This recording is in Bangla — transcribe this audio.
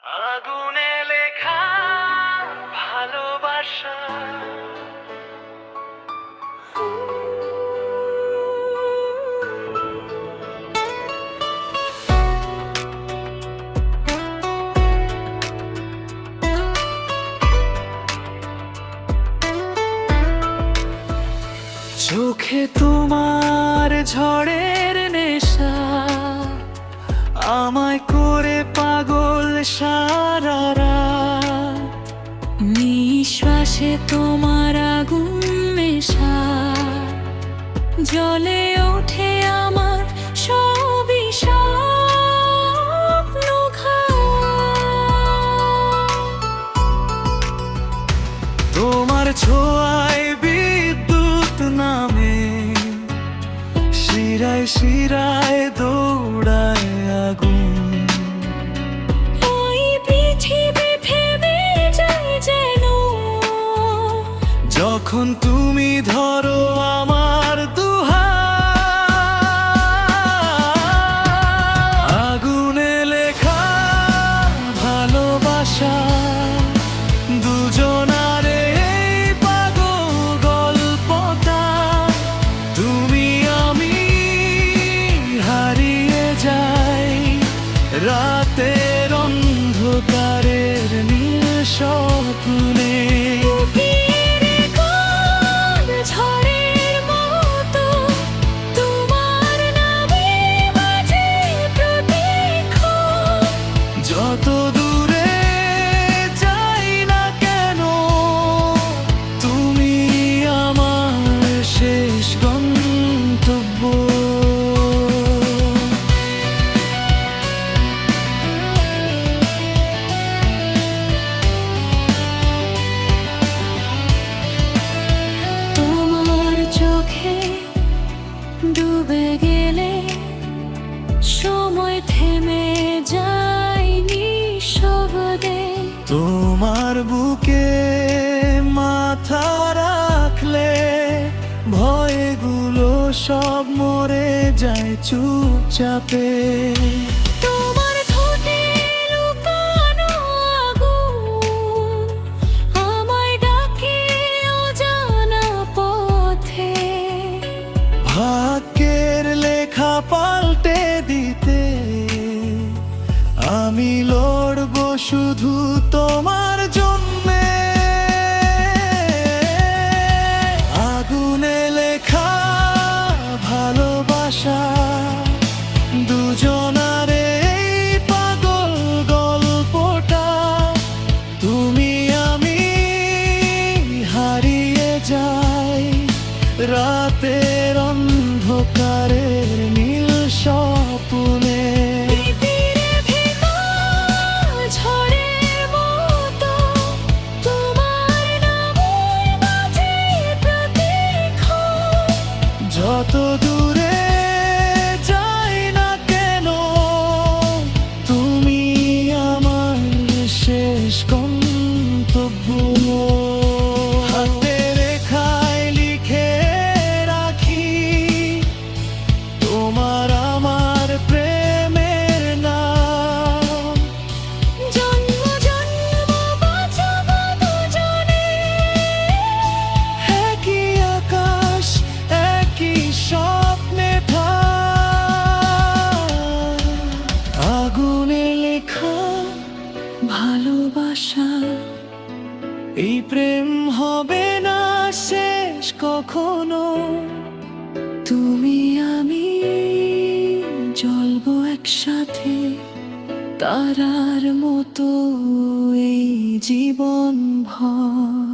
আগুনে লেখা ভালোবাসা। চোখে তোমার ঝড়ের নেশা আমায় করে পাগল সারা রাত। নিঃশ্বাসে তোমার আগুন মেশা জ্বলে ওঠে আমার সবই স্বপ্ন তোমার ছোঁয়ায় বিদ্যুৎ নামে, শিরায় শিরায় দৌড়ায় আগুন। ওই পৃথিবী থেমে যায় যেন যখন তুমি ধরো আমার দুহাত। আগুনে লেখা ভালোবাসা দুজনার এই পাগল গল্পটা। তুমি আমি হারিয়ে যাই রাতের অন্ধকারের নীল স্বপ্নে। ঝড়ের মতো তোমার নামে বাজে প্রতিক্ষণ। যত দূরে যাই না কেন, তুমি আমার শেষ গন্তব্য। তোমার চোখে ডুবে গেলে সময় থেমে যায় নিঃশব্দে। তোমার বুকে মাথা রাখলে ভয়গুলো সব মরে যায় চুপচাপে। তোমার ঠোঁটে লুকানো আগুন আমায় ডাকে অজানা পথে। ভাগ্যের লেখা পাল্টে দিতে আমি লড়বো শুধু তোমার জন্যে। আগুনে লেখা ভালোবাসা দুজনার এই পাগল গল্পটা। তুমি আমি হারিয়ে যাই রাতের অন্ধকারের নীল স্বপ্নে। ঝড়ের মতো তোমার নামে বাজে প্রতিক্ষণ। যত দূরে যাই না কেন, তুমি আমার শেষ গন্তব্য। হাতে রেখায় লিখে রাখি তোমার আমার প্রেমের নাম। জন্ম জন্ম বাঁচাবো দুজনে। একই আকাশ একই স্বপ্নে থাক। আগুনে লেখা ভালোবাসা এই প্রেম হবে না শেষ কখনো। তুমি আমি জ্বলবো একসাথে তারার মতো এই জীবন ভর।